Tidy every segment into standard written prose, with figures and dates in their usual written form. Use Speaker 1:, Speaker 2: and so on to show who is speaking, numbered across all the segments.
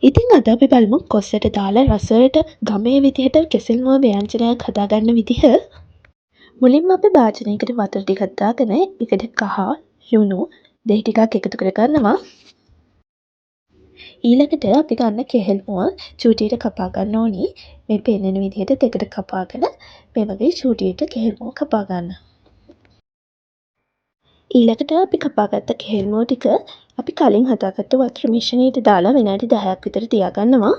Speaker 1: ඉතින් අද අපි බලමු කොස්සට දාලා රසයට ගමේ විදිහට කෙසෙල් මුව ව්‍යංජනයක් හදාගන්න විදිහ. මුලින්ම අපි භාජනයකට වතුර ටිකක් දාගෙන ඒකට කහ, ලුණු, දෙහි ටිකක් එකතු කරගන්නවා. ඊළඟට අපි ගන්න කෙහෙල් මුව චූටියට කපා ගන්න ඕනි. මේ පෙන්නන විදිහට දෙකට කපාගෙන මේ වගේ චූටියට කෙහෙල් මුව කපා ගන්න. ඊළඟට අපි කපාගත්ත කෙහෙල් මුව ටික අපි කලින් හදාගත්ත වතුර මිශ්‍රණයට දාලා විනාඩි 10ක් විතර තියාගන්නවා.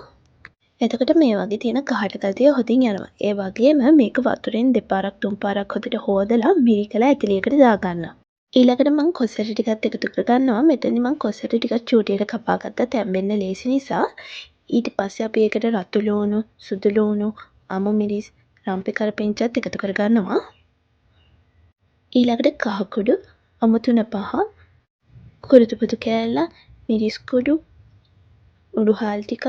Speaker 1: එතකොට මේ වගේ තියෙන කහට ගතිය හොඳින් යනවා. ඒ වගේම මේක වතුරෙන් දෙපාරක් තුන් පාරක් හොඳට හොදලා මිරිකලා ඇතිලියකට දාගන්න. ඊළඟට මම කොසට ටිකක් එකතු කරගන්නවා. මෙතනදි මම කොසට ටිකක් චූටියට කපා ගත්තා තැම්බෙන්න ලේසි නිසා. ඊට පස්සේ අපි ඒකට රතු ලුණු, සුදු ලුණු, අමු මිරිස්, රම්පෙ කරපිංචත් එකතු කරගන්නවා. ඊළඟට කහ කුඩු, අමු තුන පහ, කුරුතු පුදු කෑල්ල, මිරිස් කුඩු, උඩුහාල් ටිකක්,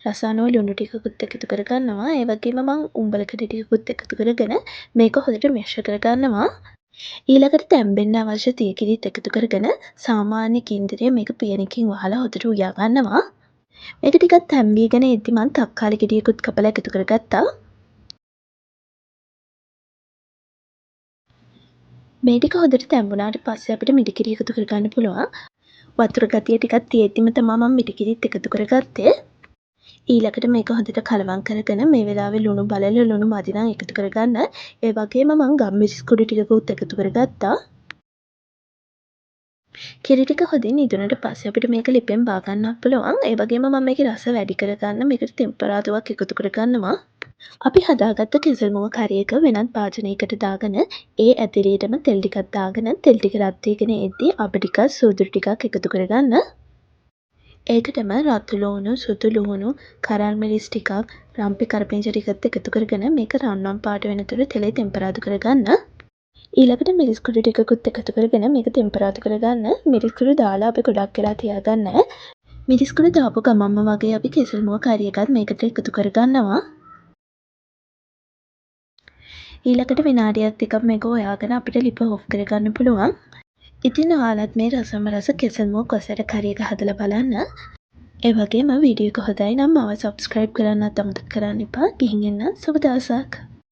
Speaker 1: රස අනුව ලුණු ටිකකුත් එකතු කරගන්නවා. ඒ වගේම මම උම්බලකඩ ටිකකුත් එකතු කරගෙන මේක හොඳට මිශ්‍ර කරගන්නවා. ඊළඟට තැම්බෙන්න අවශ්‍ය තිය කිරිත් එකතු කරගෙන සාමාන්‍ය ගින්දරේ මේක පියනකින් වහලා හොඳට උයා ගන්නවා. මේක ටිකක් තැම්බීගෙන එද්දි මම තක්කාලි ගෙඩියකුත් කපලා එකතු කරගත්තා. මේ ටික හොඳට තැම්බුණාට පස්සේ අපිට මිරිකිරි එකතු කරගන්න පුළුවන්. වතුර ගතිය ටිකක් තියෙද්දිම තමයි මම මිරිකිරිත් එකතු කරගත්තේ. ඊළඟට මේක හොඳට කලවම් කරගෙන මේ වෙලාවේ ලුණු බලලා ලුණු මදි නම් එකතු කරගන්න. ඒ වගේම මම ගම්මිරිස් කුඩු ටිකකුත් එකතු කරගත්තා. කිරි ටික හොඳින් ඉදුණට පස්සේ අපිට මේක ලිපෙන් බා ගන්නත් පුළුවන්. ඒ වගේම මම මේකේ රස වැඩි කරගන්න මේකට තෙම්පරාදුවක් එකතු කරගන්නවා. අපි හදාගත්ත කෙසෙල් මුව කරි එක වෙනත් භාජනයකට දාගෙන ඒ ඇතිරියටම තෙල් ටිකක් දාගෙන තෙල් ටික රත් වීගෙන එද්දී අබ ටිකක් සූදුරු ටිකක් එකතු කරගන්න. ඒකටම රතු ලුණු, සුදු ලුණු, කරල් මිරිස් ටිකක්, රම්පෙ කරපිංචා ටිකත් එකතු කරගෙන මේක රන්වන් පාට වෙනතුරු තෙලේ තෙම්පරාදු කරගන්න. ඊළඟට මිරිස් කුඩු ටිකකුත් එකතු කරගෙන මේක තෙම්පරාදු කරගන්න. මිරිස් කුඩු දාලා අපි ගොඩක් වෙලා තියාගන්න. මිරිස් කුඩු දාපු ගමන්ම වගේ අපි කෙසෙල් මුව කරි එකත් මේකට එකතු කරගන්නවා. ඊළඟට විනාඩියක් දෙකක් මේක හොයාගෙන අපිට ලිප ඔෆ් කරගන්න පුළුවන්. ඉතින් ඔයාලත් මේ රසම රස කෙසෙල් මුව කොසට කරි එක හදලා බලන්න. ඒ වගේම වීඩියෝ එක හොඳයි නම් මාව සබ්ස්ක්‍රයිබ් කරන්නත් අමතක කරන්න එපා. ගිහින් එන්න සුබ දවසක්.